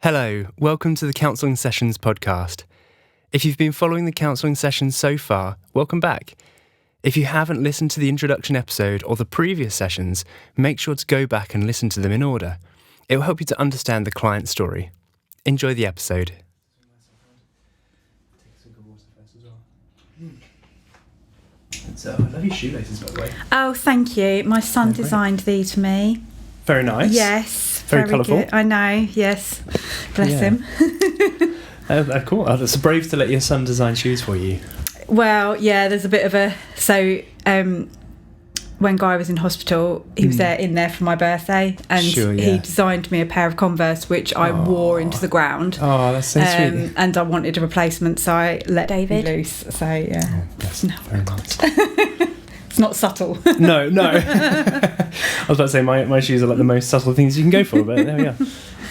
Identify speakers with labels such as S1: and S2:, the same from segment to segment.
S1: Hello, welcome to the Counselling Sessions podcast. If you've been following the counselling sessions so far, welcome back. If you haven't listened to the introduction episode or the previous sessions, make sure to go back and listen to them in order. It will help you to understand the client's story. Enjoy the episode. I love your shoelaces, by the way.
S2: Oh, thank you. My son designed these for me.
S1: Very nice.
S2: Yes.
S1: Very colourful.
S2: Good. I know, yes. Bless him.
S1: Cool. Oh, that's brave to let your son design shoes for you.
S2: Well, yeah, there's a bit of a... So, when Guy was in hospital, he was in there for my birthday, and he designed me a pair of Converse, which I wore into the ground.
S1: Oh, that's so sweet.
S2: And I wanted a replacement, so I let David loose. So, yeah.
S1: Oh, that's very nice.
S2: It's not subtle.
S1: No. I was about to say my shoes are like the most subtle things you can go for, but there we go.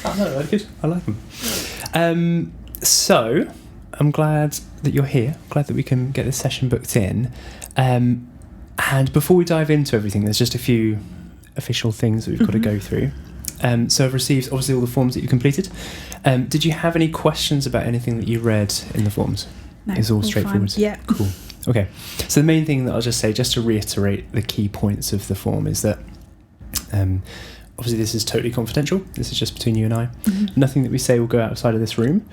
S1: Oh, no, they're good. I like them. So, I'm glad that you're here. Glad that we can get this session booked in. And before we dive into everything, there's just a few official things that we've got to go through. So I've received, obviously, all the forms that you completed. Did you have any questions about anything that you read in the forms?
S2: No,
S1: it's all straightforward.
S2: Fine. Yeah.
S1: Cool. Okay. So the main thing that I'll just say, just to reiterate the key points of the form, is that obviously this is totally confidential. This is just between you and I. Mm-hmm. Nothing that we say will go outside of this room.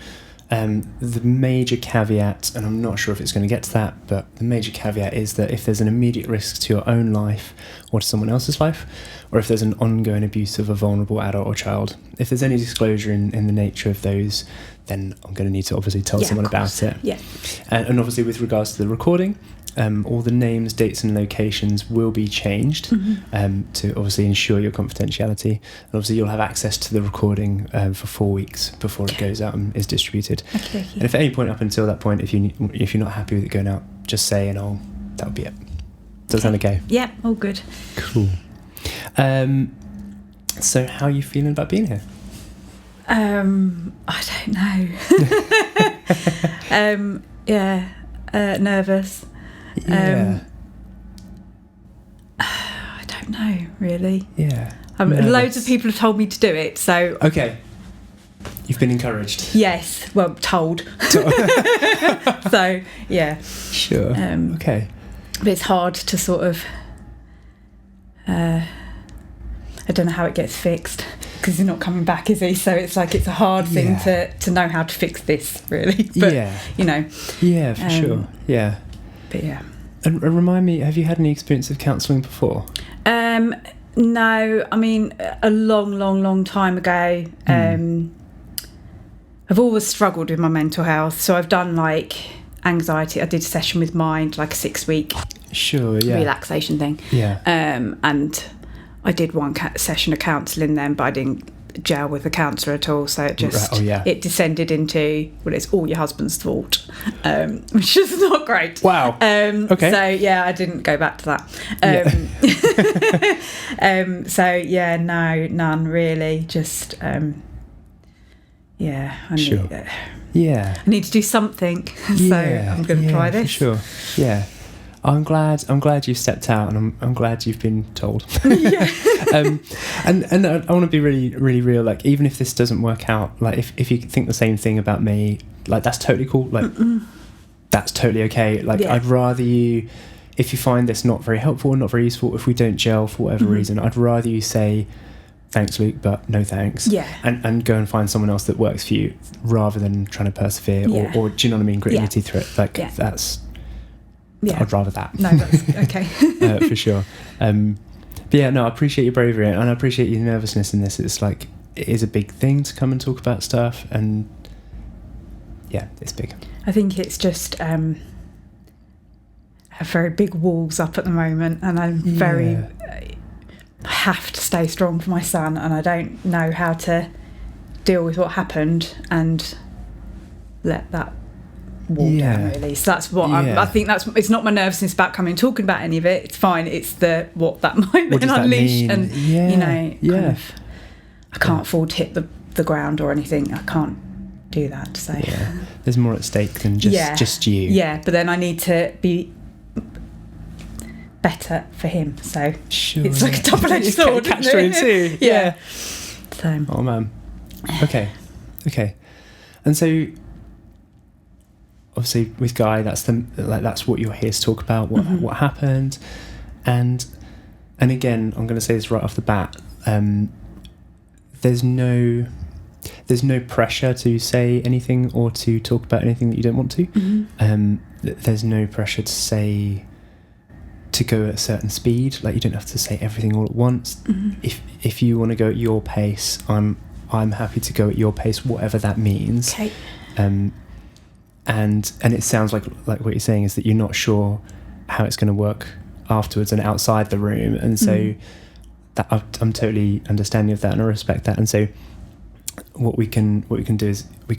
S1: The major caveat, and I'm not sure if it's going to get to that, but the major caveat is that if there's an immediate risk to your own life or to someone else's life, or if there's an ongoing abuse of a vulnerable adult or child, if there's any disclosure in the nature of those, then I'm going to need to obviously tell someone about it.
S2: Yeah.
S1: And obviously with regards to the recording, all the names, dates and locations will be changed to obviously ensure your confidentiality. And obviously you'll have access to the recording for 4 weeks before it goes out and is distributed.
S2: Okay.
S1: And if at any point up until that point, if you're not happy with it going out, just say and that'll be it. Does that sound okay?
S2: Yeah, all good.
S1: Cool. So how are you feeling about being here?
S2: I don't know. Nervous.
S1: Yeah.
S2: I don't know, really.
S1: Yeah.
S2: Loads of people have told me to do it, so...
S1: Okay. You've been encouraged.
S2: Yes, well, told. So, yeah.
S1: Sure. Okay.
S2: But it's hard to sort of... I don't know how it gets fixed, because he's not coming back, is he? So it's like it's a hard thing to know how to fix this, really. But, you know.
S1: Yeah, for sure. Yeah.
S2: But yeah.
S1: And remind me, have you had any experience of counselling before?
S2: No, I mean, a long time ago. I've always struggled with my mental health, so I've done like anxiety. I did a session with Mind, like a 6-week relaxation thing.
S1: Yeah.
S2: And I did one session of counselling then, but I didn't gel with the counsellor at all, so it just it descended into, well, it's all your husband's fault, which is not great.
S1: Wow. Okay.
S2: So yeah, I didn't go back to that. So yeah, no, none really. Just I need to do something. So I'm going to try this.
S1: For sure. Yeah. I'm glad you've stepped out, and I'm glad you've been told.
S2: Yeah.
S1: And I want to be really, really real. Like, even if this doesn't work out, like if you think the same thing about me, like that's totally cool. Like that's totally okay. Like I'd rather you, if you find this not very helpful or not very useful, if we don't gel for whatever reason, I'd rather you say thanks, Luke, but no thanks. Yeah. And go and find someone else that works for you, rather than trying to persevere or do you know what I mean? Gritting your teeth through it. Like that's. Yeah. I'd rather that.
S2: No, that's okay.
S1: For sure. But yeah, no, I appreciate your bravery and I appreciate your nervousness in this. It's like, it is a big thing to come and talk about stuff, and yeah, it's big.
S2: I think it's just have very big walls up at the moment, and I'm I have to stay strong for my son, and I don't know how to deal with what happened and let that wall down, really. So that's what I think it's not my nervousness about coming and talking about any of it. It's fine. It's what that might then unleash, and kind of, I can't afford to hit the ground or anything. I can't do that. So
S1: there's more at stake than just you. Yeah,
S2: but then I need to be better for him. So it's like a double-edged sword,
S1: isn't it?
S2: Yeah. So.
S1: Oh man. Okay. Okay. And so, obviously, with Guy, that's what you're here to talk about. What happened, and again, I'm going to say this right off the bat. There's no pressure to say anything or to talk about anything that you don't want to. There's no pressure to go at a certain speed. Like, you don't have to say everything all at once. If you want to go at your pace, I'm happy to go at your pace, whatever that means.
S2: Okay.
S1: And it sounds like what you're saying is that you're not sure how it's going to work afterwards and outside the room, and so that I'm totally understanding of that, and I respect that. And so what we can do is I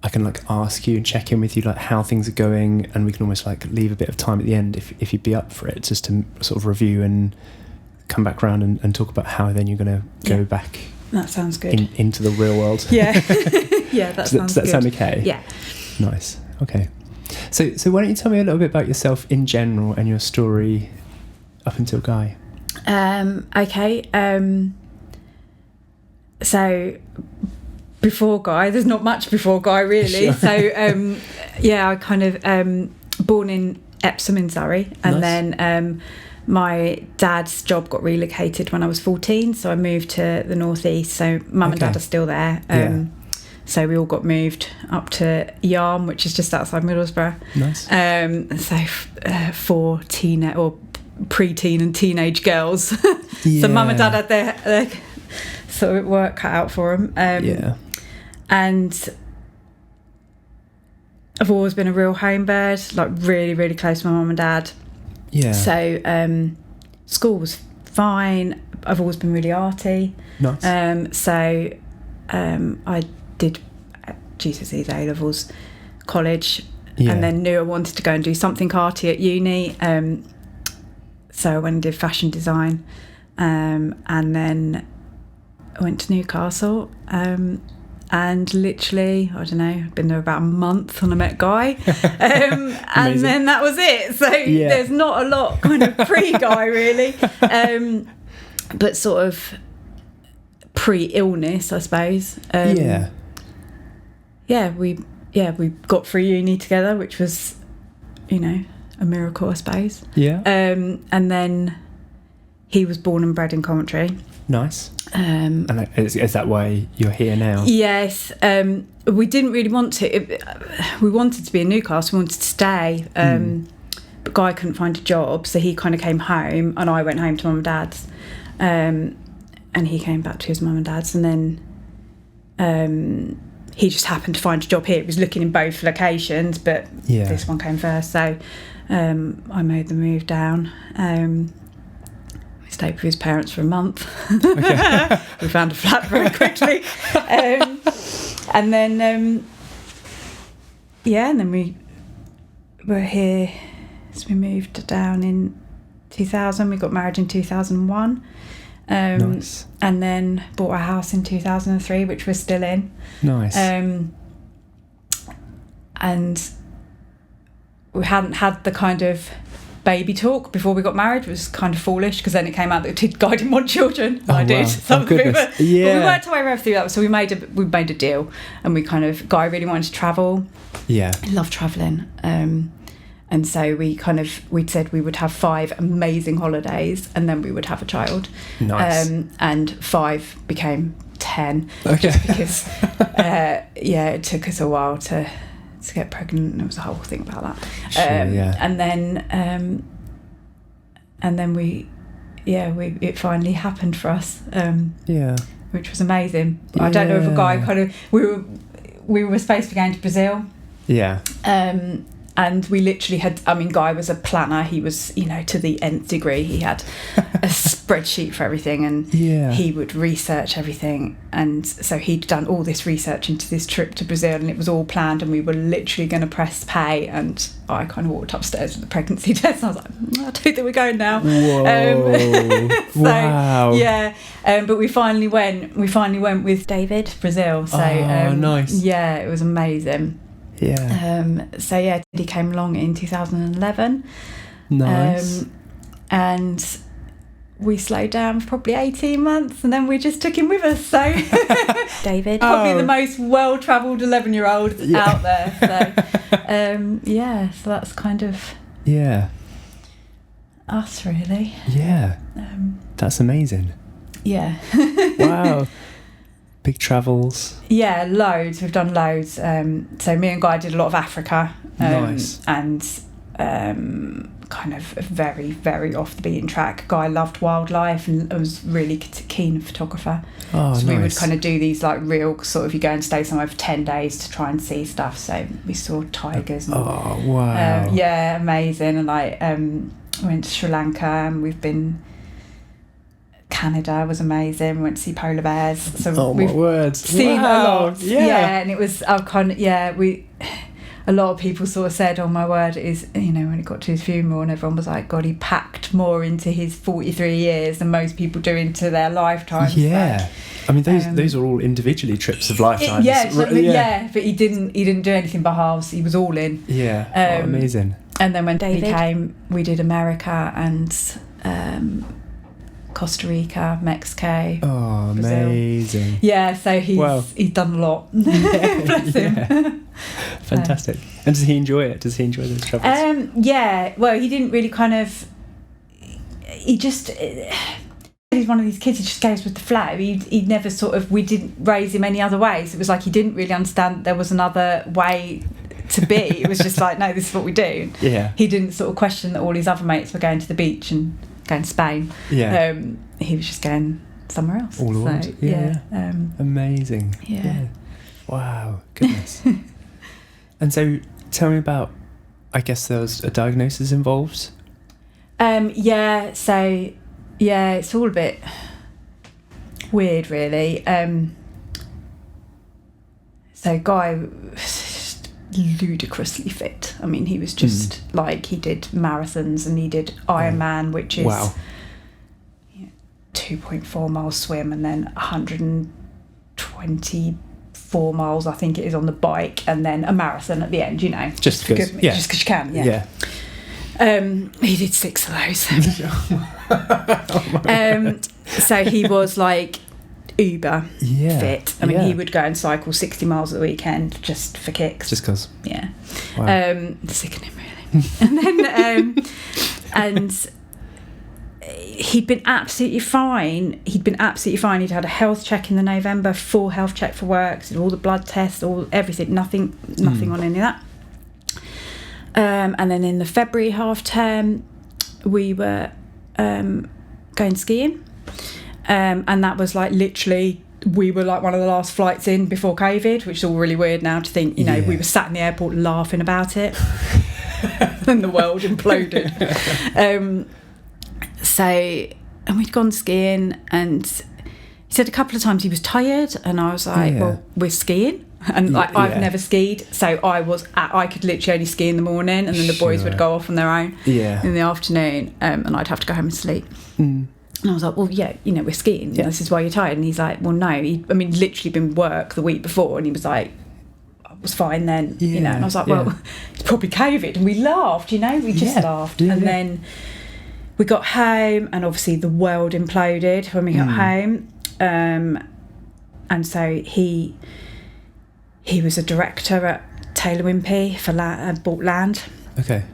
S1: can like ask you and check in with you like how things are going, and we can almost like leave a bit of time at the end if you'd be up for it, just to sort of review and come back around and talk about how then you're going to go back.
S2: That sounds good.
S1: Into the real world.
S2: Yeah. Yeah, that sounds good.
S1: Does that sound okay?
S2: Yeah.
S1: Nice. Okay. So why don't you tell me a little bit about yourself in general and your story up until Guy?
S2: Okay. So before Guy, there's not much before Guy really. Sure. So I kind of born in Ep1 in Surrey, and then my dad's job got relocated when I was 14, so I moved to the northeast. So mum and dad are still there. So we all got moved up to Yarm, which is just outside Middlesbrough.
S1: Nice.
S2: For pre-teen and teenage girls. So mum and dad had their sort of work cut out for them. And I've always been a real home bird, like really, really close to my mum and dad. Yeah. So school was fine. I've always been really arty.
S1: Nice.
S2: I did GCSEs, A-levels, college, and then knew I wanted to go and do something arty at uni. So I went and did fashion design, and then I went to Newcastle, and literally, I don't know, I'd been there about a month and I met Guy, and then that was it. So there's not a lot kind of pre-Guy really, but sort of pre-illness, I suppose. We got through uni together, which was, a miracle, I suppose. Yeah. And then he was born and bred in Coventry. Nice. And
S1: is that why you're here now?
S2: Yes. We didn't really want to. We wanted to be in Newcastle. We wanted to stay. But Guy couldn't find a job, so he kind of came home, and I went home to mum and dad's. And he came back to his mum and dad's, and then he just happened to find a job here. He was looking in both locations, but this one came first. So I made the move down. We stayed with his parents for a month. Okay. We found a flat very quickly. And then, and then we were here. So we moved down in 2000. We got married in 2001. Nice. And then bought a house in 2003, which we're still in. Nice. And we hadn't had the kind of baby talk before we got married. It was kind of foolish, because then it came out that Guy didn't want children, and I did. But we worked our way through that. So we made a deal, and we Guy really wanted to travel. Yeah, I love travelling. And so we'd said we would have 5 amazing holidays, and then we would have a child. Nice. And 5 became 10. Okay. Just because, it took us a while to get pregnant. There was a whole thing about that. Sure, And then it finally happened for us. Which was amazing. Yeah. I don't know if a Guy we were supposed to be going to Brazil. Yeah. And we literally Guy was a planner. He was, to the nth degree. He had a spreadsheet for everything, and he would research everything. And so he'd done all this research into this trip to Brazil, and it was all planned, and we were literally going to press pay. And I kind of walked upstairs with the pregnancy test, and I was like, I don't think we're going now.
S1: Whoa. Wow.
S2: Yeah. But we finally went with David, Brazil. So
S1: nice.
S2: Yeah, it was amazing. Yeah. He came along in 2011.
S1: Nice.
S2: And we slowed down for probably 18 months, and then we just took him with us. So David, probably the most well-travelled 11-year-old out there. So so that's kind of us, really.
S1: Yeah. That's amazing.
S2: Yeah.
S1: Wow. Big travels.
S2: Yeah, loads. We've done loads. So me and Guy did a lot of Africa.
S1: Nice.
S2: And kind of very, very off the beaten track. Guy loved wildlife and was really keen photographer.
S1: Oh,
S2: so
S1: nice.
S2: we would kind of do these like real sort of, you go and stay somewhere for 10 days to try and see stuff. So we saw tigers. And,
S1: oh, wow.
S2: Yeah, amazing. And like went to Sri Lanka, and we've been... Canada was amazing. We went to see polar bears. So
S1: my words.
S2: Seen a lot.
S1: Yeah.
S2: And it was a lot of people sort of said, oh my word, it is, you know, when it got to his funeral and everyone was like, God, he packed more into his 43 years than most people do into their lifetimes.
S1: Yeah.
S2: So,
S1: I mean, those are all individually trips of lifetimes.
S2: But he didn't do anything but halves. He was all in.
S1: Yeah. Amazing.
S2: And then when David came, we did America and Costa Rica, Mexico.
S1: Oh,
S2: Brazil.
S1: Amazing.
S2: Yeah, so he's done a lot. Bless him.
S1: Yeah. Fantastic. And does he enjoy it? Does he enjoy those travels?
S2: Yeah, well, he didn't really kind of... he's one of these kids who just goes with the flow. He'd never sort of... We didn't raise him any other way. So it was like he didn't really understand that there was another way to be. It was just like, no, this is what we do.
S1: Yeah.
S2: He didn't sort of question that all his other mates were going to the beach and going to Spain.
S1: Yeah.
S2: He was just going somewhere else.
S1: All around. So, yeah. Amazing.
S2: Yeah.
S1: Wow. Goodness. And so tell me about, I guess there was a diagnosis involved.
S2: So it's all a bit weird, really. So Guy was ludicrously fit. I mean, he was just like, he did marathons and he did Ironman, which is 2.4 mile swim and then 124 miles, I think it is, on the bike, and then a marathon at the end, you know.
S1: Just because you
S2: can, yeah. He did 6 of those. So he was like uber fit. I mean, he would go and cycle 60 miles at the weekend just for kicks.
S1: Just because.
S2: Yeah.
S1: Wow.
S2: Sickening, really. And then he'd been absolutely fine. He'd had a health check in the November, full health check for work, did all the blood tests, everything, nothing on any of that. And then in the February half term, we were going skiing. And that was like literally, we were like one of the last flights in before COVID, which is all really weird now to think, you know, we were sat in the airport laughing about it. And the world imploded. And we'd gone skiing, and he said a couple of times he was tired, and I was like, well, we're skiing. And like, I've never skied, so I could literally only ski in the morning, and then the boys would go off on their own in the afternoon, and I'd have to go home and sleep. And I was like, well, yeah, you know, we're skiing. Yeah. This is why you're tired. And he's like, well, no. Literally been work the week before, and he was like, I was fine then, you know. And I was like, well, it's probably COVID. And we laughed, you know. We just laughed. And then we got home, and obviously the world imploded when we got home. And so he was a director at Taylor Wimpey for bought land.
S1: Okay.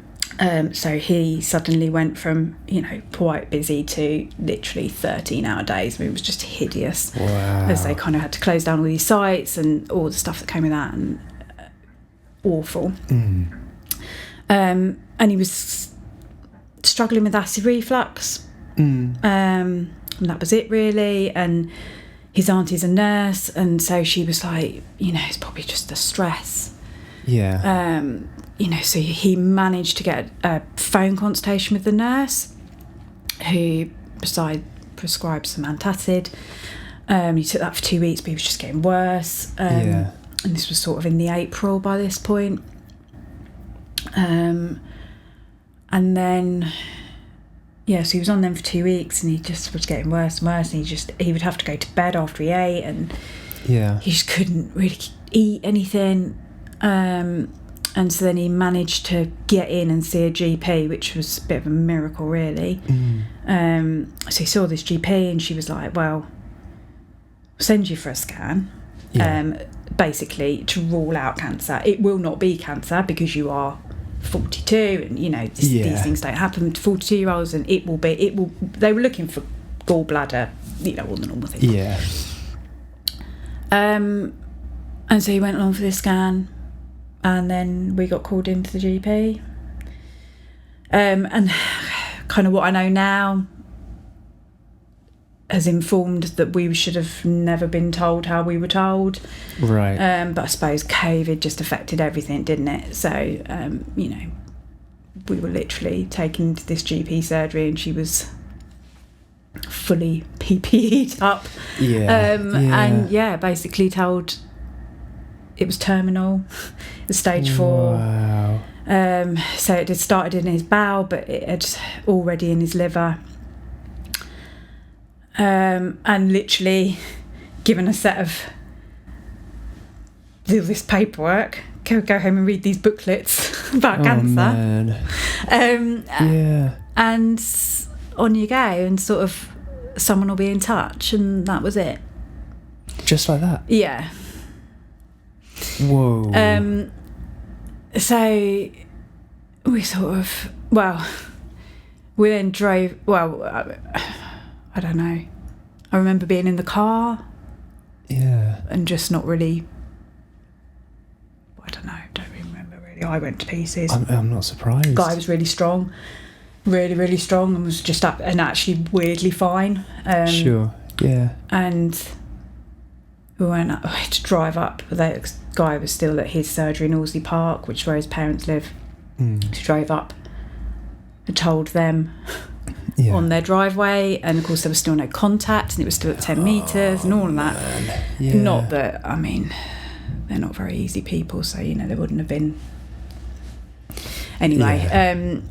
S2: So he suddenly went from, you know, quite busy to literally 13-hour days. I mean, it was just hideous.
S1: Wow.
S2: As they kind of had to close down all these sites and all the stuff that came with that, and awful. And he was struggling with acid reflux. And that was it, really. And his auntie's a nurse, and so she was like, you know, it's probably just the stress.
S1: Yeah.
S2: You know, so he managed to get a phone consultation with the nurse, who prescribed some antacid. He took that for 2 weeks, but he was just getting worse. And this was sort of in the April by this point. And then, so he was on them for 2 weeks, and he just was getting worse and worse. And he would have to go to bed after he ate, and he just couldn't really eat anything. And so then he managed to get in and see a GP, which was a bit of a miracle, really. So he saw this GP, and she was like, well, we'll send you for a scan, basically to rule out cancer. It will not be cancer because you are 42, and, you know, these things don't happen to 42-year-olds, and they were looking for gallbladder, you know, all the normal things.
S1: Yeah.
S2: And so he went along for this scan, and then we got called into the GP. And kind of what I know now has informed that we should have never been told how we were told.
S1: Right.
S2: But I suppose COVID just affected everything, didn't it? So, you know, we were literally taken to this GP surgery, and she was fully PPE'd up. And basically told it was terminal. It was stage 4.
S1: Wow.
S2: So it had started in his bowel, but it had already in his liver. And literally given a set of this paperwork, go home and read these booklets about cancer.
S1: Man.
S2: And on you go, and sort of someone will be in touch, and that was it.
S1: Just like that?
S2: Yeah.
S1: Whoa.
S2: So we sort of, we then drove, I don't know. I remember being in the car.
S1: Yeah.
S2: And just not really, I don't really remember really. I went to pieces.
S1: I'm not surprised.
S2: Guy was really strong. Really, really strong, and was just up and actually weirdly fine.
S1: Sure, yeah.
S2: And we went up, I had to drive up. The guy was still at his surgery in Horsley Park, which is where his parents live. So drove up and told them on their driveway, and of course there was still no contact, and it was still at 10 metres and all of that. Yeah. Not that, I mean, they're not very easy people, so, you know, they wouldn't have been. Anyway,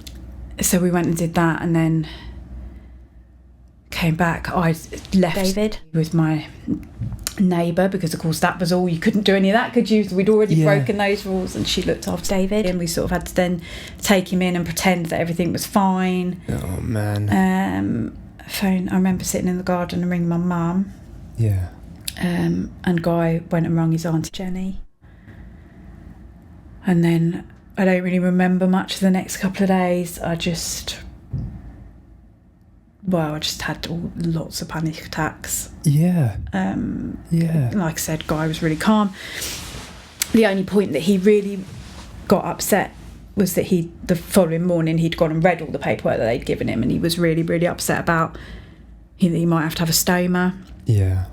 S2: so we went and did that, and then came back. I left David with my neighbour, because of course that was all, you couldn't do any of that, could you? So we'd already broken those rules, and she looked after David, and we sort of had to then take him in and pretend that everything was fine.
S1: Oh man.
S2: Phone, I remember sitting in the garden and ringing my mum.
S1: Yeah.
S2: And Guy went and rang his auntie Jenny, and then I don't really remember much of the next couple of days. I just had lots of panic attacks.
S1: Yeah.
S2: Like I said, Guy was really calm. The only point that he really got upset was that the following morning he'd gone and read all the paperwork that they'd given him, and he was really, really upset about he might have to have a stoma.
S1: Yeah.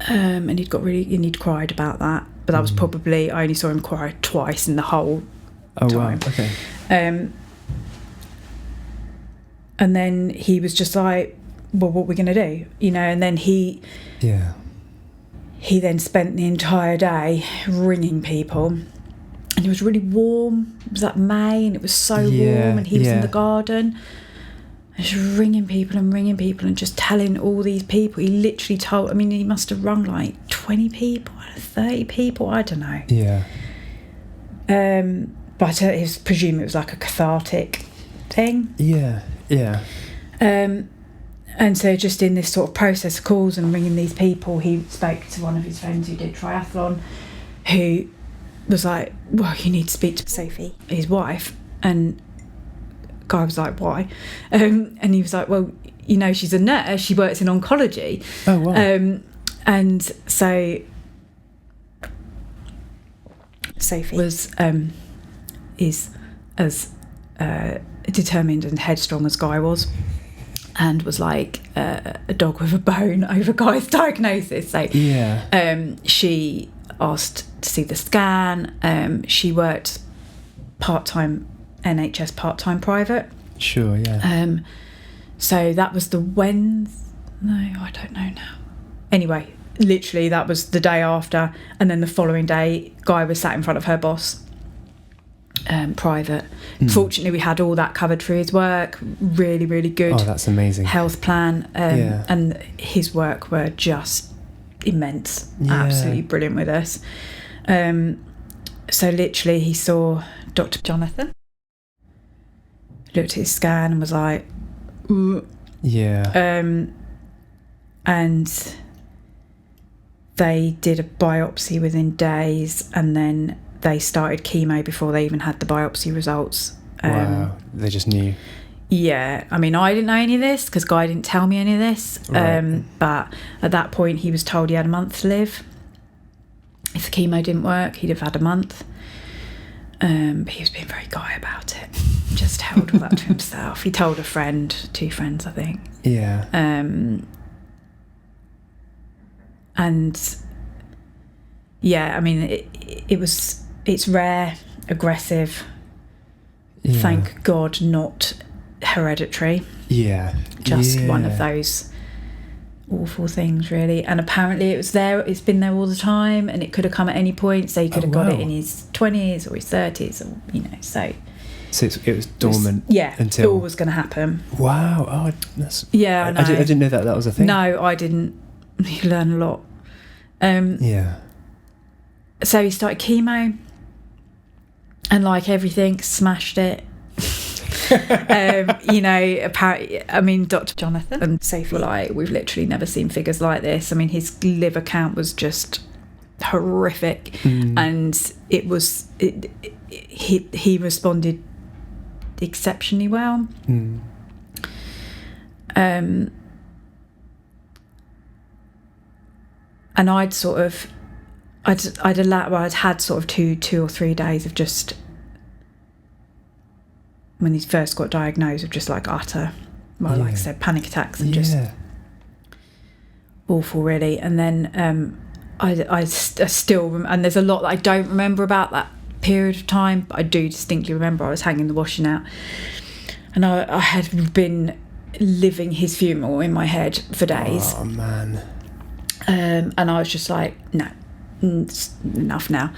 S2: And he'd cried about that. But that was probably, I only saw him cry twice in the whole time.
S1: Wow, okay.
S2: And then he was just like, well, what are we going to do? You know, and then he then spent the entire day ringing people. And it was really warm. It was like May, and it was so warm, and he was in the garden. And just ringing people and just telling all these people. He literally told, I mean, he must have rung like 20 people, 30 people, I don't know.
S1: Yeah.
S2: But I presume it was like a cathartic thing.
S1: Yeah.
S2: And so just in this sort of process of calls and ringing these people, he spoke to one of his friends who did triathlon, who was like, well, you need to speak to Sophie, his wife. And Guy was like, why? And he was like, well, you know, she's a nurse, she works in oncology.
S1: Oh, wow.
S2: And so Sophie is as determined and headstrong as Guy was, and was like a dog with a bone over Guy's diagnosis. So she asked to see the scan. She worked part-time NHS, part-time private.
S1: Sure, yeah.
S2: So that was I don't know now. Anyway, literally that was the day after, and then the following day Guy was sat in front of her boss, private. Fortunately we had all that covered through his work. Really, really good.
S1: Oh, that's amazing.
S2: Health plan. And his work were just immense. Absolutely brilliant with us. So literally he saw Dr. Jonathan looked at his scan and was like,
S1: Yeah.
S2: and they did a biopsy within days, and then they started chemo before they even had the biopsy results.
S1: Wow. They just knew.
S2: Yeah, I mean, I didn't know any of this because Guy didn't tell me any of this.
S1: Right.
S2: But at that point, he was told he had a month to live. If the chemo didn't work, he'd have had a month. But he was being very Guy about it. Just held all that to himself. He told a friend, 2 friends, I think.
S1: Yeah.
S2: And yeah, I mean, it's rare, aggressive.
S1: Yeah.
S2: Thank God, not hereditary.
S1: Yeah.
S2: Just
S1: Yeah.
S2: one of those awful things, really. And apparently it's been there all the time, and it could have come at any point. So he could have got it in his 20s or his 30s, or
S1: So it was dormant.
S2: Until it all was going to happen.
S1: Wow. Oh, that's.
S2: Yeah, I know.
S1: I didn't know that was a thing.
S2: No, I didn't. You learn a lot.
S1: Yeah.
S2: So he started chemo, and like everything, smashed it. Apparently, I mean, Dr. Jonathan and Sophie were like, we've literally never seen figures like this. I mean, his liver count was just horrific, and he responded exceptionally well. And I'd had sort of two or 3 days of just, when he first got diagnosed, of just like utter, like I said, panic attacks and just awful, really. And then I still, and there's a lot that I don't remember about that period of time, but I do distinctly remember I was hanging the washing out, and I had been living his funeral in my head for days.
S1: Oh man.
S2: And I was just like, no, it's enough now.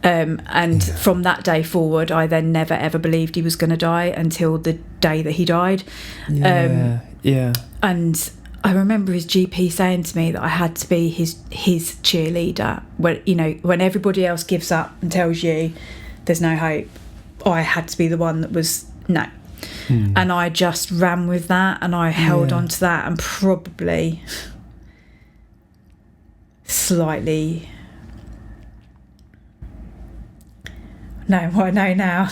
S2: From that day forward, I then never ever believed he was going to die until the day that he died.
S1: Yeah.
S2: And I remember his GP saying to me that I had to be his cheerleader. When everybody else gives up and tells you there's no hope, I had to be the one that was no. And I just ran with that, and I held on to that, and probably slightly, no, what I know now,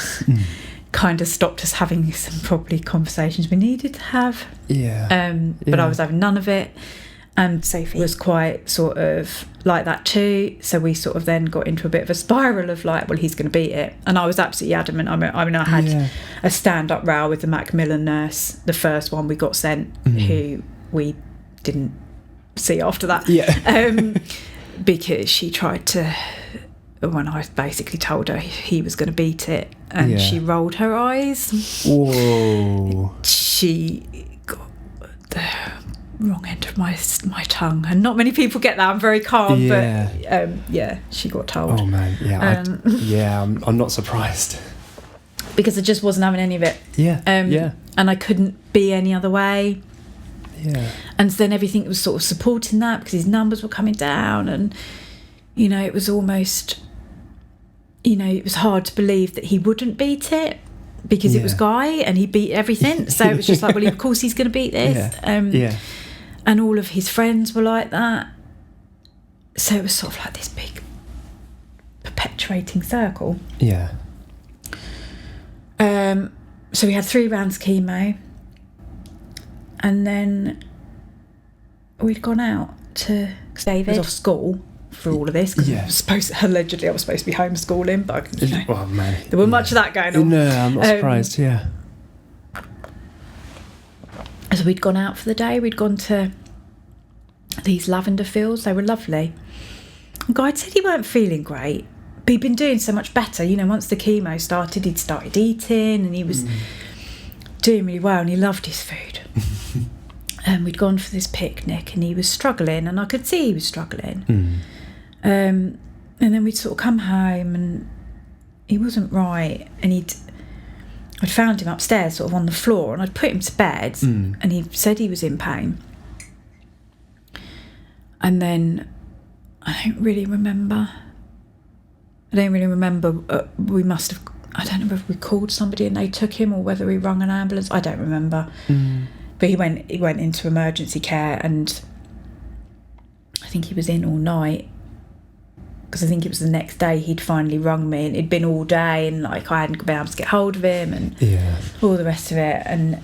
S2: kind of stopped us having some probably conversations we needed to have. But I was having none of it, and Sophie was quite sort of like that too. So we sort of then got into a bit of a spiral of like, well, he's going to beat it, and I was absolutely adamant. I mean, I had a stand-up row with the Macmillan nurse, the first one we got sent, who we didn't see after that. Because she tried to, when I basically told her he was going to beat it, and she rolled her eyes.
S1: Whoa.
S2: She got the wrong end of my tongue, and not many people get that. I'm very calm, but she got told.
S1: Oh man, I'm not surprised,
S2: because I just wasn't having any of it. And I couldn't be any other way. And then everything was sort of supporting that, because his numbers were coming down, and it was almost, it was hard to believe that he wouldn't beat it, because it was Guy and he beat everything. So it was just like, well, of course he's going to beat this. And all of his friends were like that. So it was sort of like this big perpetuating circle. So we had 3 rounds of chemo, and then we'd gone out to David was off school for all of this, because allegedly I was supposed to be homeschooling, but
S1: oh man,
S2: there wasn't much of that going on.
S1: No, I'm not surprised.
S2: So we'd gone out for the day. We'd gone to these lavender fields. They were lovely. And Guy said he weren't feeling great, but he'd been doing so much better. Once the chemo started, he'd started eating, and he was doing really well, and he loved his food. And we'd gone for this picnic, and he was struggling, and I could see he was struggling. And then we'd sort of come home, and he wasn't right, and I'd found him upstairs sort of on the floor, and I'd put him to bed, and he said he was in pain. And then I don't really remember. We must have, I don't know if we called somebody and they took him, or whether he rung an ambulance. I don't remember. But he went into emergency care, and I think he was in all night, because I think it was the next day he'd finally rung me, and it'd been all day, and like I hadn't been able to get hold of him, and all the rest of it. And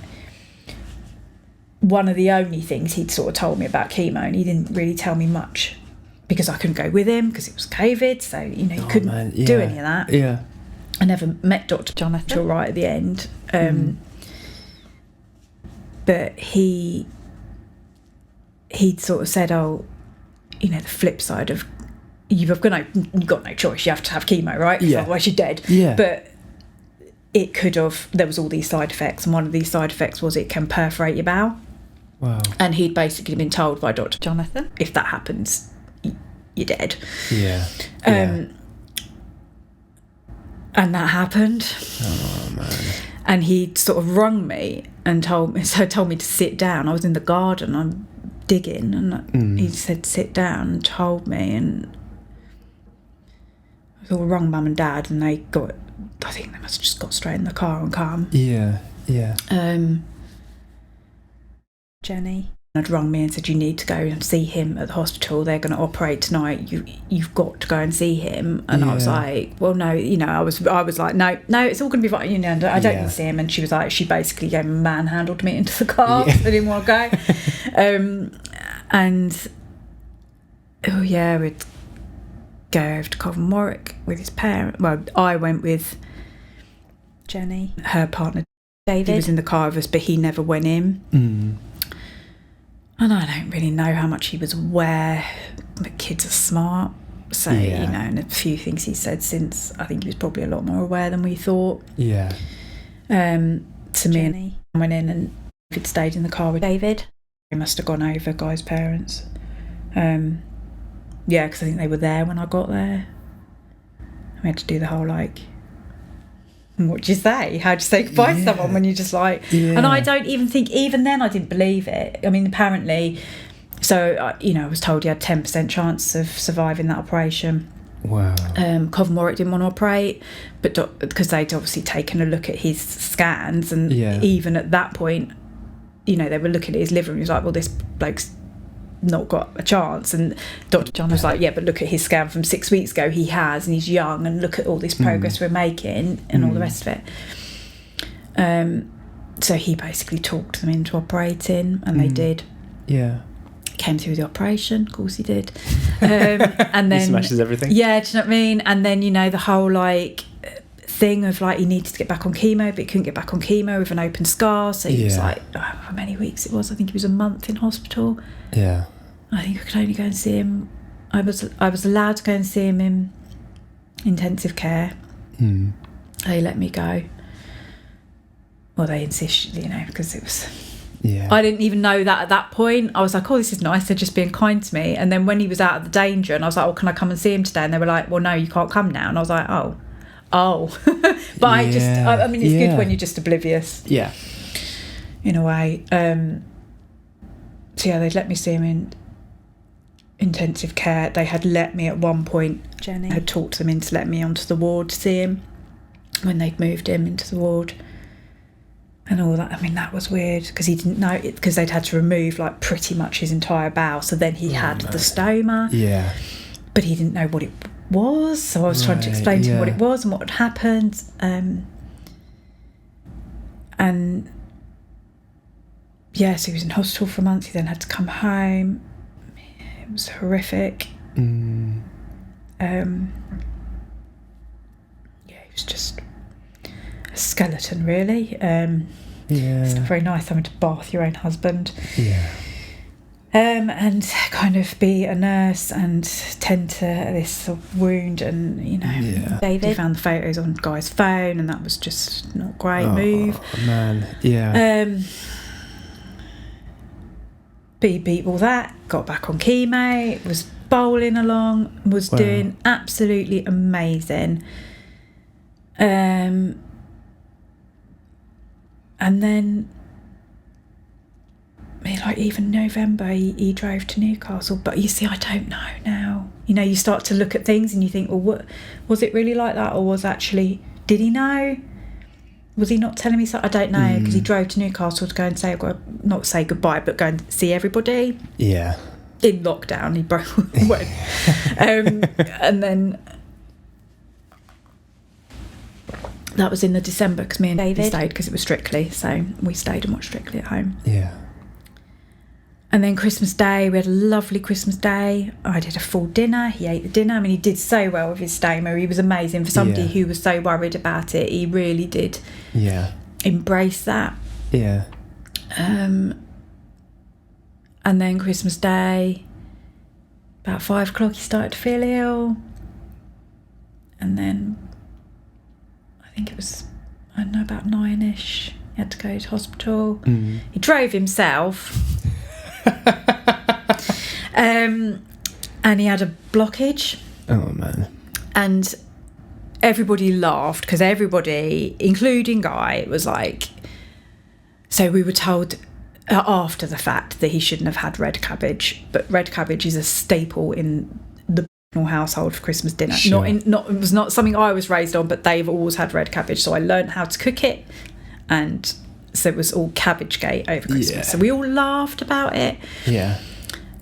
S2: one of the only things he'd sort of told me about chemo, and he didn't really tell me much because I couldn't go with him because it was COVID, so you couldn't do any of that. I never met Dr. Jonathan till right at the end. But he'd sort of said, oh, the flip side of you've got no choice, you have to have chemo, right? Because otherwise you're dead. But it could have, there was all these side effects, and one of these side effects was it can perforate your bowel.
S1: Wow.
S2: And he'd basically been told by Dr. Jonathan, if that happens, you're dead. And that happened.
S1: Oh man.
S2: And he sort of rung me and told me to sit down. I was in the garden, I'm digging, and he said sit down, and told me, and I sort of rung mum and dad, and I think they must have just got straight in the car and come. Jenny had rung me and said, you need to go and see him at the hospital, they're going to operate tonight, you've got to go and see him. And I was like, well, no, I was like, no, it's all going to be fine, I don't need to see him. And she was like, she basically gave him manhandled me into the car. I didn't want to go. And we'd go over to Calhoun with his parents. Well, I went with Jenny, her partner David. He was in the car with us, but he never went in. And I don't really know how much he was aware, but kids are smart. So, and a few things he said since, I think he was probably a lot more aware than we thought. To me, I went in, and David stayed in the car with David. He must have gone over Guy's parents. Because I think they were there when I got there. We had to do the whole what do you say? How do you say goodbye to someone when you're just like... And I don't even think... Even then, I didn't believe it. I mean, apparently... So, I was told he had 10% chance of surviving that operation.
S1: Wow.
S2: Calhoun didn't want to operate, but because they'd obviously taken a look at his scans, and even at that point, they were looking at his liver, and he was like, well, this bloke's not got a chance. And Dr. John was like, but look at his scan from 6 weeks ago, he has, and he's young, and look at all this progress we're making, and all the rest of it. So he basically talked them into operating, and they did. Came through the operation, of course he did. And then
S1: he smashes everything.
S2: Do you know what I mean? And then the whole thing of he needed to get back on chemo, but he couldn't get back on chemo with an open scar, so he was how many weeks it was, I think he was a month in hospital. I think I could only go and see him, I was allowed to go and see him in intensive care. They let me go, well, they insisted, because it was I didn't even know that at that point. I was like, oh, this is nice, they're just being kind to me. And then when he was out of the danger, and I was like, oh, can I come and see him today? And they were like, well, no, you can't come now. And I was like, oh but I mean, it's good when you're just oblivious in a way. So they'd let me see him in intensive care. They had let me at one point, Jenny had talked them into letting me onto the ward to see him when they'd moved him into the ward and all that. I mean, that was weird because he didn't know it, because they'd had to remove pretty much his entire bowel, so then he had the stoma, but he didn't know what it was, so I was trying to explain to him what it was and what had happened, and so he was in hospital for a month. He then had to come home. It was horrific. He was just a skeleton, really. It's not very nice having to bath your own husband. And kind of be a nurse and tend to this sort of wound, and David, he found the photos on Guy's phone, and that was just not a great move.
S1: Oh man,
S2: but he beat all that, got back on chemo, was bowling along, was doing absolutely amazing. And then even November he drove to Newcastle. But you see, I don't know now. You start to look at things and you think, well, what was it really like that, or was actually did he know? Was he not telling me so? I don't know, because he drove to Newcastle to go and not say goodbye, but go and see everybody.
S1: Yeah.
S2: In lockdown, he went. And then that was in the December, because me and David stayed, because it was Strictly, so we stayed and watched Strictly at home.
S1: Yeah.
S2: And then Christmas Day, we had a lovely Christmas Day. I did a full dinner. He ate the dinner. I mean, he did so well with his stoma. He was amazing. For somebody who was so worried about it, he really did embrace that.
S1: Yeah.
S2: And then Christmas Day, about 5 o'clock, he started to feel ill. And then I think it was, I don't know, about 9ish, he had to go to hospital. He drove himself. And he had a blockage.
S1: Oh man.
S2: And everybody laughed, because everybody, including Guy, was like, so we were told after the fact that he shouldn't have had red cabbage, but red cabbage is a staple in the household for Christmas dinner.
S1: Sure.
S2: It was not something I was raised on, but they've always had red cabbage, so I learned how to cook it, and so it was all cabbage gate over Christmas.
S1: Yeah.
S2: So we all laughed about it.
S1: Yeah.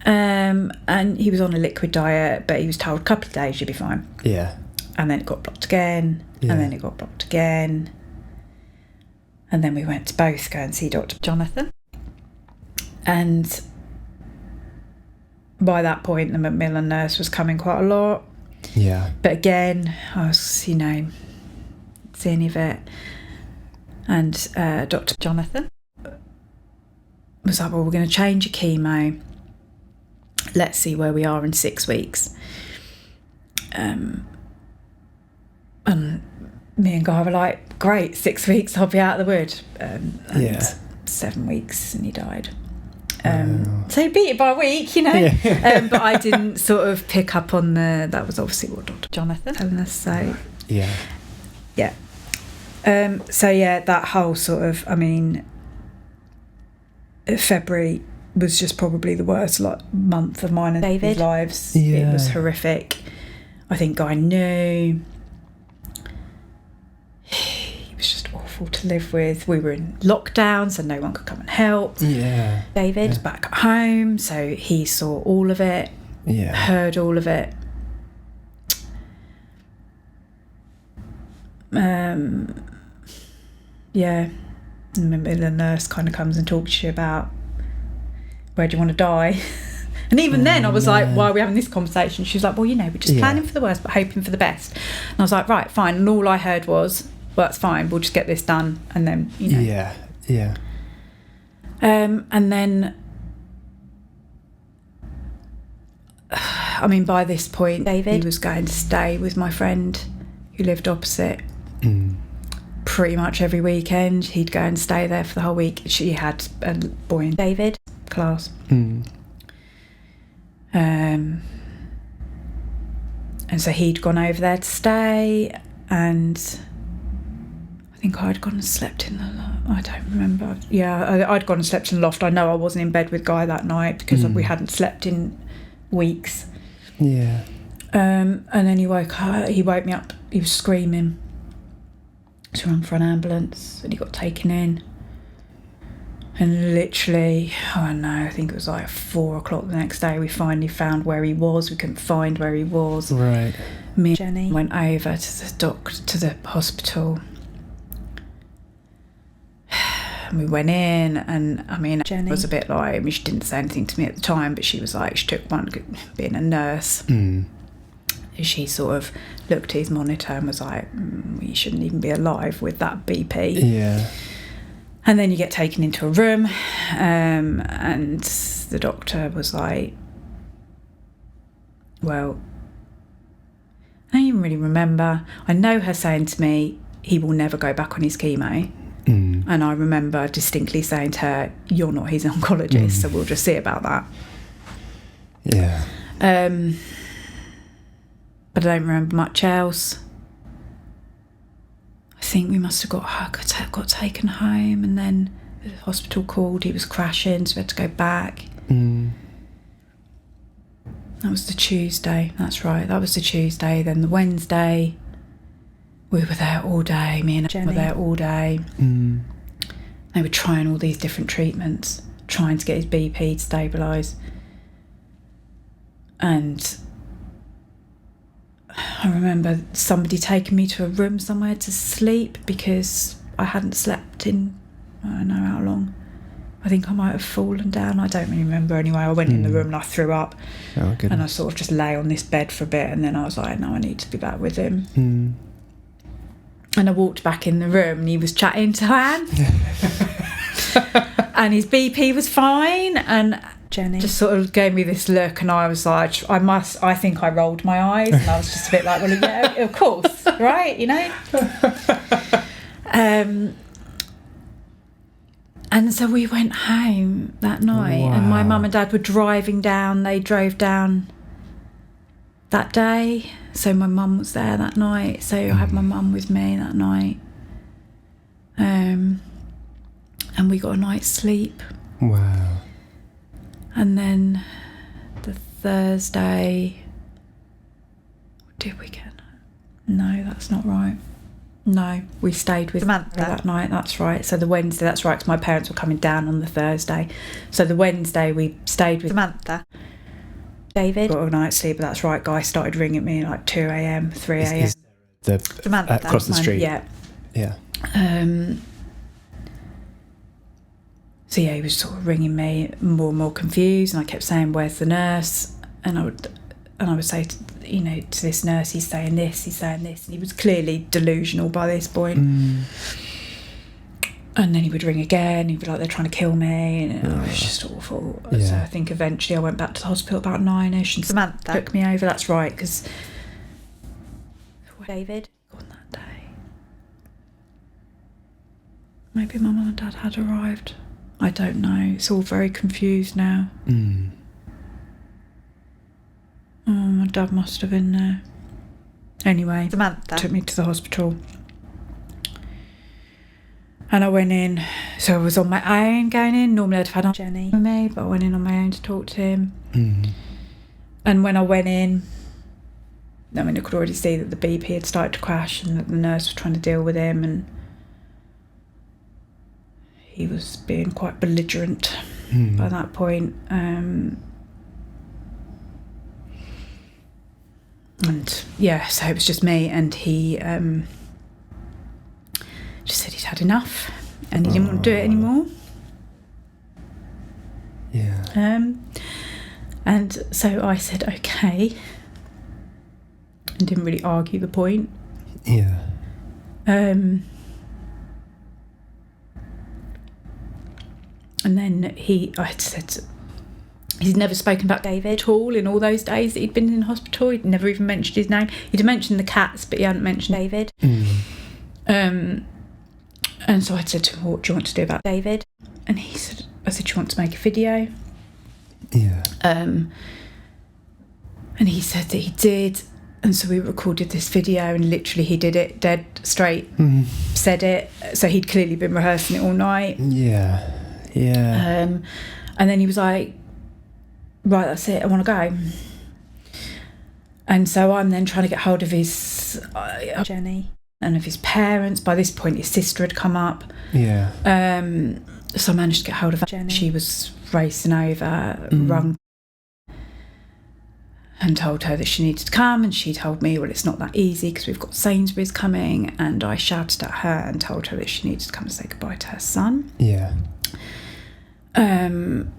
S2: And he was on a liquid diet, but he was told a couple of days you'll be fine.
S1: Yeah.
S2: And then it got blocked again, and then it got blocked again. And then we went to both go and see Dr. Jonathan. And by that point, the Macmillan nurse was coming quite a lot.
S1: Yeah.
S2: But again, I was, see any of it. And Dr. Jonathan was like, well, we're going to change your chemo. Let's see where we are in 6 weeks. And me and Guy were like, great, 6 weeks, I'll be out of the wood. And 7 weeks, and he died. So he beat it by a week, but I didn't sort of pick up on that was obviously what Dr. Jonathan telling us, so yeah. That whole sort of, February was just probably the worst month of mine and David's lives. It was horrific. I think Guy knew. He was just awful to live with. We were in lockdown, so no one could come and help.
S1: Yeah.
S2: David back at home, so he saw all of it. Yeah. Heard all of it. And the nurse kind of comes and talks to you about, where do you want to die? And even then I was like, why are we having this conversation? She was like, well, we're just planning for the worst but hoping for the best. And I was like, right, fine. And all I heard was, well, that's fine, we'll just get this done, and then and then by this point David, he was going to stay with my friend who lived opposite. Pretty much every weekend he'd go and stay there for the whole week. She had a boy in David class. And so he'd gone over there to stay, and I think I'd gone and slept in the loft. I don't remember. I'd gone and slept in the loft. I know I wasn't in bed with Guy that night because we hadn't slept in weeks. And then he woke me up. He was screaming. So we ran for an ambulance, and he got taken in. And literally, I think it was like 4 o'clock the next day, we finally found where he was. We couldn't find where he was. Right. Me and Jenny went over to the hospital. And we went in, and Jenny was a bit like, she didn't say anything to me at the time, but she was like, she took one, being a nurse. She sort of looked at his monitor and was like, you shouldn't even be alive with that BP. Yeah. And then you get taken into a room, and the doctor was like, well, I don't even really remember. I know her saying to me, he will never go back on his chemo. And I remember distinctly saying to her, you're not his oncologist, so we'll just see about that. Yeah. But I don't remember much else. I think we must have got taken home, and then the hospital called. He was crashing, so we had to go back. That was the Tuesday. That's right. That was the Tuesday. Then the Wednesday, we were there all day. Me and Jenny were there all day. They were trying all these different treatments, trying to get his BP to stabilise. And I remember somebody taking me to a room somewhere to sleep because I hadn't slept in, I don't know how long. I think I might have fallen down. I don't really remember anyway. I went in the room and I threw up.
S1: Oh, goodness.
S2: And I sort of just lay on this bed for a bit, and then I was like, no, I need to be back with him. And I walked back in the room and he was chatting to Anne. And his BP was fine, and Jenny just sort of gave me this look, and I was like, I think I rolled my eyes, and I was just a bit like, well, yeah, of course, right, you know. And so we went home that night. Wow. And my mum and dad were driving down. They drove down that day, so my mum was there that night, so I had my mum with me that night. And we got a night's sleep.
S1: Wow.
S2: And then the Thursday, did we get? No, that's not right. No, we stayed with Samantha that night, that's right. So the Wednesday, that's right, 'cause my parents were coming down on the Thursday. So the Wednesday we stayed with Samantha. David got a night's sleep, that's right. Guy started ringing me like 2 a.m, 3 a.m.
S1: Samantha across the street.
S2: Yeah. So yeah, he was sort of ringing me more and more confused, and I kept saying, "Where's the nurse?" And I would say, to this nurse, he's saying this, and he was clearly delusional by this point. And then he would ring again. He'd be like, "They're trying to kill me," and it was just awful. Yeah. So I think eventually I went back to the hospital about 9ish, and Samantha took me over. That's right, because David on that day, maybe my mum and dad had arrived. I don't know. It's all very confused now. Oh, my dad must have been there. Anyway, Samantha took me to the hospital. And I went in. So I was on my own going in. Normally I'd have had Jenny with me, but I went in on my own to talk to him. And when I went in, I mean, I could already see that the BP had started to crash and that the nurse was trying to deal with him, and he was being quite belligerent by that point. And yeah, so it was just me, and he just said he'd had enough and he didn't want to do it anymore.
S1: Yeah.
S2: And so I said okay, and didn't really argue the point.
S1: Yeah.
S2: And then I said he'd never spoken about David at all in all those days that he'd been in hospital. He'd never even mentioned his name. He'd mentioned the cats, but he hadn't mentioned David. And so I said to him, "What do you want to do about David?" And I said, "Do you want to make a video?"
S1: Yeah.
S2: And he said that he did. And so we recorded this video, and literally he did it dead straight, said it. So he'd clearly been rehearsing it all night.
S1: Yeah. Yeah.
S2: And then he was like, "Right, that's it, I want to go." And so I'm then trying to get hold of his Jenny and of his parents. By this point his sister had come up.
S1: Yeah.
S2: So I managed to get hold of Jenny. She was racing over, rung and told her that she needed to come, and she told me, "Well, it's not that easy because we've got Sainsbury's coming." And I shouted at her and told her that she needed to come and say goodbye to her son.
S1: Yeah.
S2: And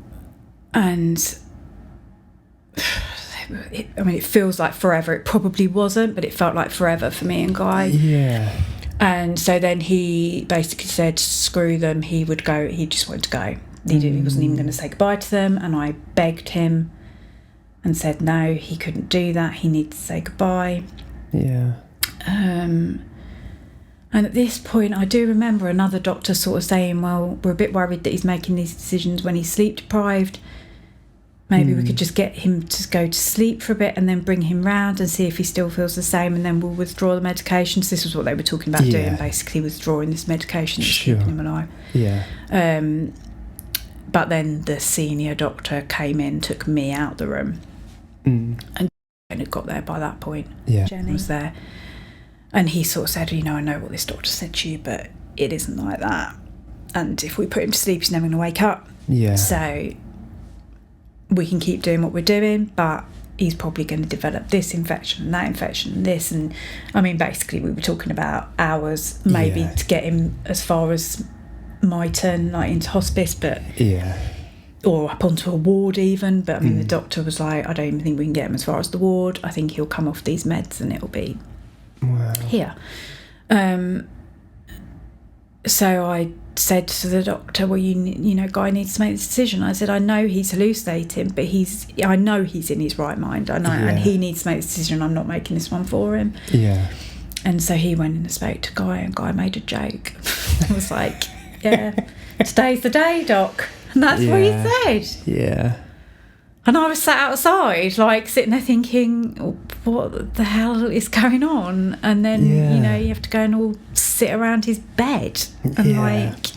S2: it feels like forever. It probably wasn't, but it felt like forever for me and Guy.
S1: Yeah.
S2: And so then he basically said, screw them, he would go, he just wanted to go. He wasn't even going to say goodbye to them, and I begged him and said no, he couldn't do that, he needed to say goodbye.
S1: Yeah.
S2: And at this point I do remember another doctor sort of saying, "Well, we're a bit worried that he's making these decisions when he's sleep deprived. Maybe we could just get him to go to sleep for a bit and then bring him round and see if he still feels the same, and then we'll withdraw the medication." So this was what they were talking about doing, basically withdrawing this medication that's keeping him alive.
S1: Yeah.
S2: But then the senior doctor came in, took me out the room, and it got there by that point.
S1: Yeah.
S2: Jenny was there. And he sort of said, I know what this doctor said to you, but it isn't like that. And if we put him to sleep, he's never going to wake up.
S1: Yeah.
S2: So we can keep doing what we're doing, but he's probably going to develop this infection and that infection and this. And I mean, basically we were talking about hours maybe to get him as far as Myton, like into hospice, but or up onto a ward even. But I mean, the doctor was like, I don't even think we can get him as far as the ward. I think he'll come off these meds and it'll be here. So I said to the doctor, well, Guy needs to make this decision. I said, I know he's hallucinating, but I know he's in his right mind. I know, and he needs to make this decision. I'm not making this one for him.
S1: Yeah.
S2: And so he went and spoke to Guy, and Guy made a joke. I was like, yeah, today's the day, Doc. And that's what he said.
S1: Yeah.
S2: And I was sat outside, like, sitting there thinking, what the hell is going on? And then, you have to go and all sit around his bed. And,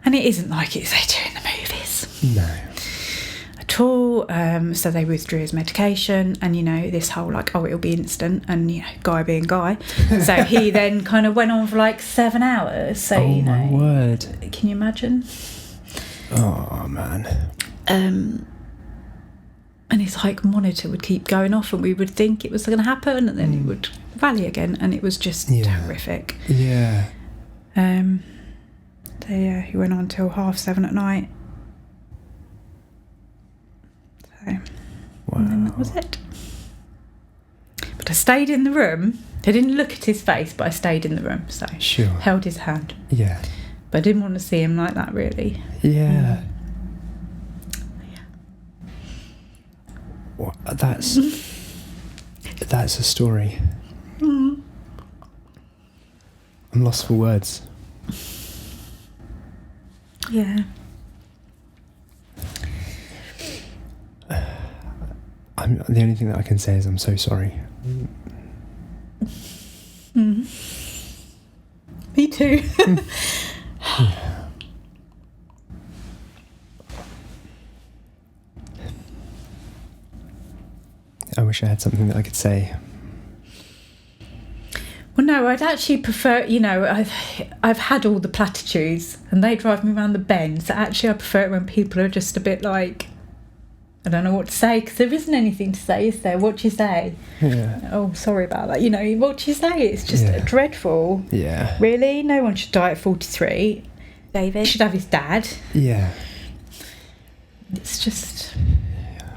S2: and it isn't like it's they do in the movies.
S1: No.
S2: At all. So they withdrew his medication and, this whole, it'll be instant. And, Guy being Guy. So he then kind of went on for, 7 hours. So,
S1: my word.
S2: Can you imagine?
S1: Oh, man.
S2: And his monitor would keep going off and we would think it was going to happen and then it would rally again and it was just horrific.
S1: Yeah.
S2: So he went on till 7:30 at night. So, and then that was it. But I stayed in the room. I didn't look at his face, but I stayed in the room. So held his hand.
S1: Yeah.
S2: But I didn't want to see him like that, really.
S1: Yeah. Well, that's a story. I'm lost for words.
S2: Yeah.
S1: The only thing that I can say is I'm so sorry.
S2: Me too.
S1: I wish I had something that I could say.
S2: Well, no, I'd actually prefer, I've had all the platitudes and they drive me around the bend. So actually I prefer it when people are just a bit like, I don't know what to say because there isn't anything to say, is there? What do you say?
S1: Yeah.
S2: Oh, sorry about that. What do you say? It's just dreadful.
S1: Yeah.
S2: Really? No one should die at 43. David should have his dad.
S1: Yeah.
S2: It's just...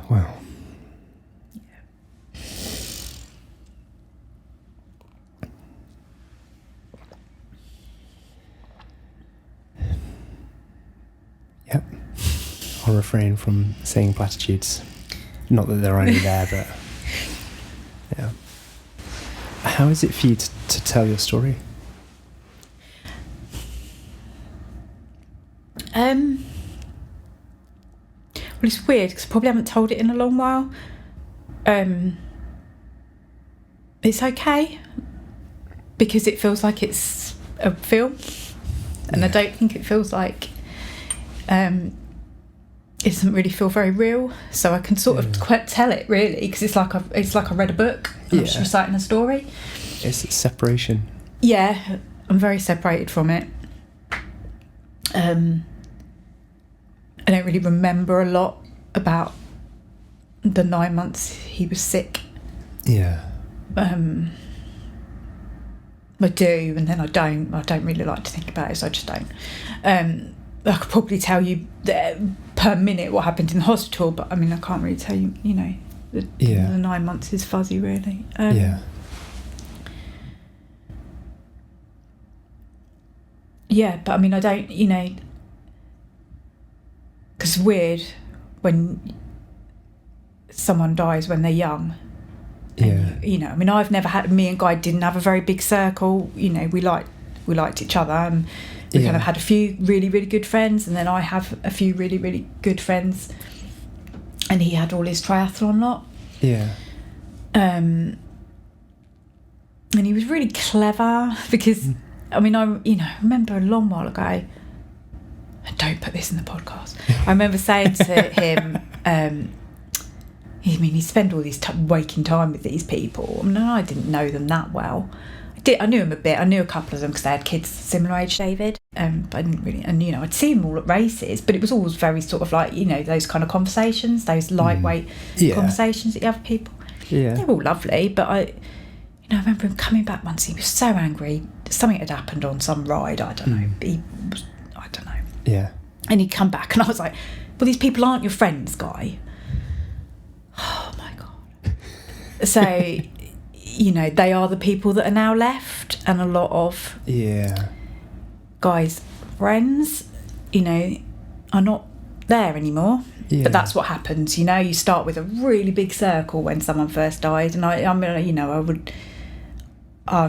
S1: Well... Yep. I'll refrain from saying platitudes. Not that they're only there, but... Yeah. How is it for you to tell your story?
S2: Well, it's weird because I probably haven't told it in a long while. It's okay because it feels like it's a film, and I don't think it feels like it doesn't really feel very real. So I can sort of quite tell it really because it's like I read a book and I'm just reciting a story.
S1: It's separation.
S2: Yeah, I'm very separated from it. I don't really remember a lot about the 9 months he was sick.
S1: Yeah.
S2: I do, and then I don't. I don't really like to think about it, so I just don't. I could probably tell you per minute what happened in the hospital, but I mean, I can't really tell you, the 9 months is fuzzy, really. Yeah, but I mean, I don't, because it's weird when someone dies when they're young. And, I mean, me and Guy didn't have a very big circle. We liked each other, and we kind of had a few really, really good friends, and then I have a few really, really good friends, and he had all his triathlon lot.
S1: Yeah.
S2: And he was really clever because, I mean, I remember a long while ago, and don't put this in the podcast, I remember saying to him, I mean, you spend all this waking time with these people. I mean, I didn't know them that well. I knew them a bit. I knew a couple of them because they had kids similar age to David. But I didn't really, and I'd see them all at races, but it was always very sort of like, those kind of conversations, those lightweight conversations that you have with people.
S1: Yeah.
S2: They're all lovely, but I remember him coming back once. He was so angry. Something had happened on some ride. I don't know. I don't know.
S1: Yeah.
S2: And he'd come back, and I was like, "Well, these people aren't your friends, Guy." Oh my God. So, they are the people that are now left, and a lot of Guy's friends, are not there anymore. Yeah. But that's what happens, you start with a really big circle when someone first dies. And I've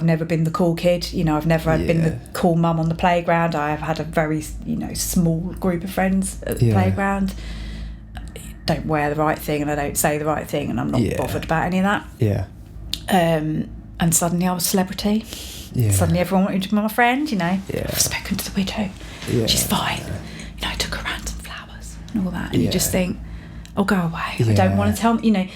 S2: never been the cool kid, I've never been the cool mum on the playground. I've had a very, small group of friends at the playground. Don't wear the right thing and I don't say the right thing, and I'm not bothered about any of that.
S1: Yeah.
S2: And suddenly I was a celebrity. Yeah. Suddenly everyone wanted to be my friend,
S1: Yeah.
S2: I've spoken to the widow. Yeah. She's fine. I took her around some flowers and all that. And you just think, oh, go away. I don't want to tell me,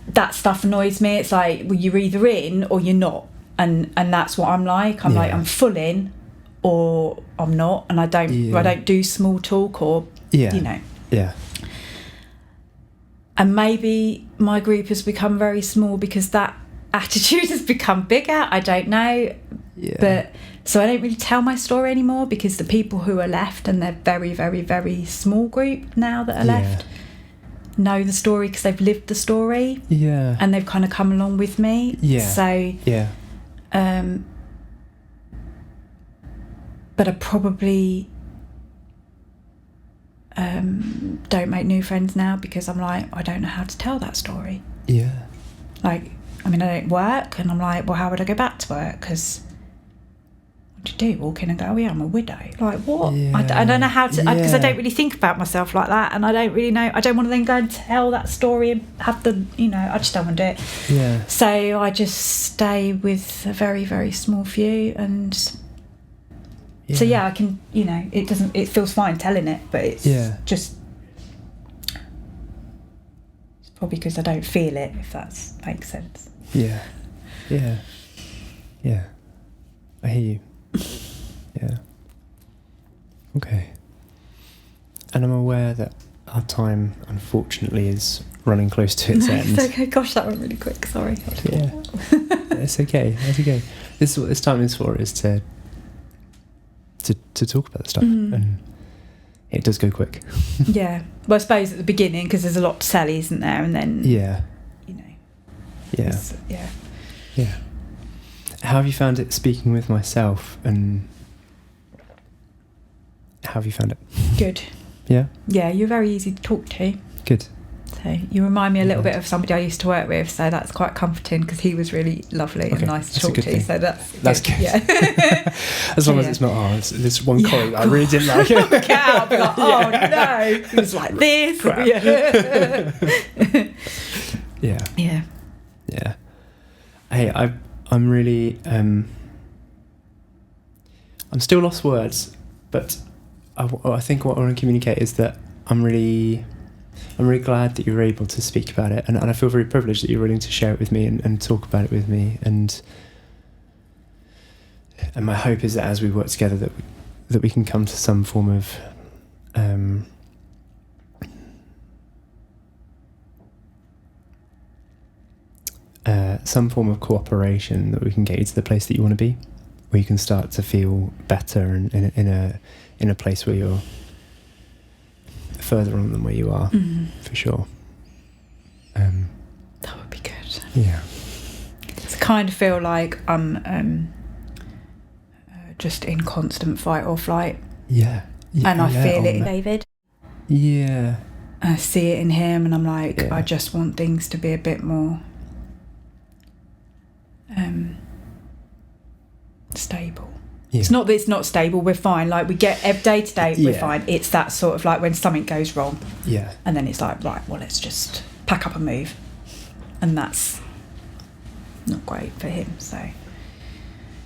S2: that stuff annoys me. It's like, well, you're either in or you're not. And that's what I'm like. I'm like, I'm full in or I'm not. And I don't do small talk or,
S1: Yeah.
S2: And maybe my group has become very small because that attitude has become bigger. I don't know. Yeah. But so I don't really tell my story anymore because the people who are left, and they're very, very, very small group now that are left, know the story because they've lived the story.
S1: Yeah.
S2: And they've kind of come along with me.
S1: Yeah.
S2: So, but I probably don't make new friends now because I'm like, I don't know how to tell that story.
S1: Yeah.
S2: Like, I mean, I don't work, and I'm like, well, how would I go back to work? Because what do you do? Walk in and go, oh yeah, I'm a widow. Like, what? Yeah. I don't know how to, because I don't really think about myself like that, and I don't really know. I don't want to then go and tell that story and have the, I just don't want to do it.
S1: Yeah.
S2: So I just stay with a very, very small few, and so I can, it feels fine telling it, but it's just, it's probably because I don't feel it, if that makes sense.
S1: Yeah. I hear you. Yeah. Okay. And I'm aware that our time, unfortunately, is running close to its end.
S2: It's okay. Gosh, that went really quick. Sorry.
S1: Yeah. It's okay. This is what this time is for, is to talk about the stuff. And it does go quick.
S2: Yeah. Well, I suppose at the beginning, because there's a lot to tell, isn't there? And then...
S1: Yeah.
S2: Yeah.
S1: How have you found it speaking with myself, and how have you found it?
S2: Good.
S1: Yeah?
S2: Yeah, you're very easy to talk to.
S1: Good.
S2: So you remind me a little bit of somebody I used to work with, so that's quite comforting because he was really lovely and nice to talk to. So that's good. Yeah.
S1: As long as it's not it's this one colleague I really didn't like.
S2: Get out, like, oh no, he was like this. Yeah.
S1: Hey, I'm really I'm still lost for words, but I think what I want to communicate is that I'm really glad that you were able to speak about it, and I feel very privileged that you're willing to share it with me and talk about it with me, and my hope is that as we work together that we can come to some form of some form of cooperation, that we can get you to the place that you want to be, where you can start to feel better and in a place where you're further on than where you are, for sure.
S2: That would be good.
S1: Yeah.
S2: It's kind of feel like I'm just in constant fight or flight.
S1: Yeah.
S2: And I feel it in David.
S1: Yeah.
S2: I see it in him, and I'm like, I just want things to be a bit more stable. Yeah. It's not that it's not stable, we're fine, like we get day to day, we're fine. It's that sort of like when something goes wrong, and then it's like, right, well, let's just pack up and move, and that's not great for him. So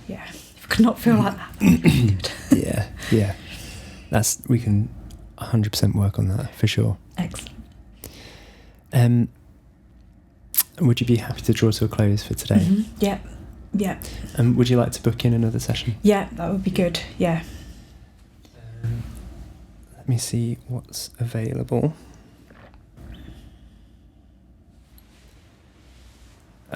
S2: if I could not feel like that would be good.
S1: yeah we can 100% work on that for sure.
S2: Excellent.
S1: Would you be happy to draw to a close for today?
S2: Mm-hmm. Yeah.
S1: And would you like to book in another session?
S2: Yeah, that would be good. Yeah.
S1: Let me see what's available.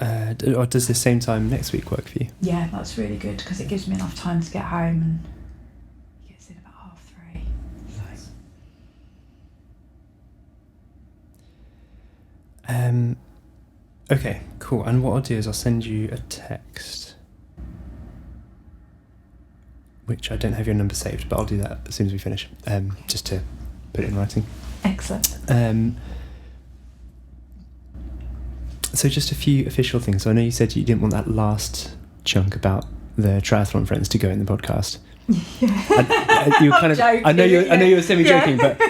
S1: Or does the same time next week work for you?
S2: Yeah, that's really good because it gives me enough time to get home, and he gets in about 3:30. So.
S1: Okay, cool. And what I'll do is I'll send you a text, which I don't have your number saved, but I'll do that as soon as we finish, just to put it in writing.
S2: Excellent.
S1: So just a few official things. So I know you said you didn't want that last chunk about the triathlon friends to go in the podcast.
S2: Yeah.
S1: You were kind of.
S2: Joking,
S1: I know you were semi-joking, but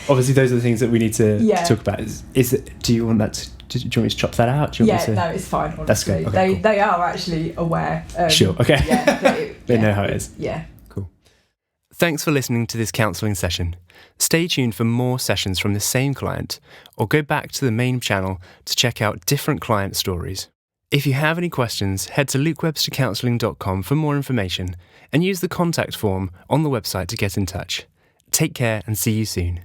S1: obviously those are the things that we need to
S2: Yeah.
S1: talk about. Do you want that? Do you want me to chop that out? Do you want me to...
S2: No, it's fine. Honestly.
S1: That's good. Okay,
S2: They are actually aware.
S1: Sure. Okay.
S2: Yeah,
S1: They know how it is.
S2: Yeah.
S1: Cool. Thanks for listening to this counselling session. Stay tuned for more sessions from the same client, or go back to the main channel to check out different client stories. If you have any questions, head to lukewebstercounselling.com for more information and use the contact form on the website to get in touch. Take care and see you soon.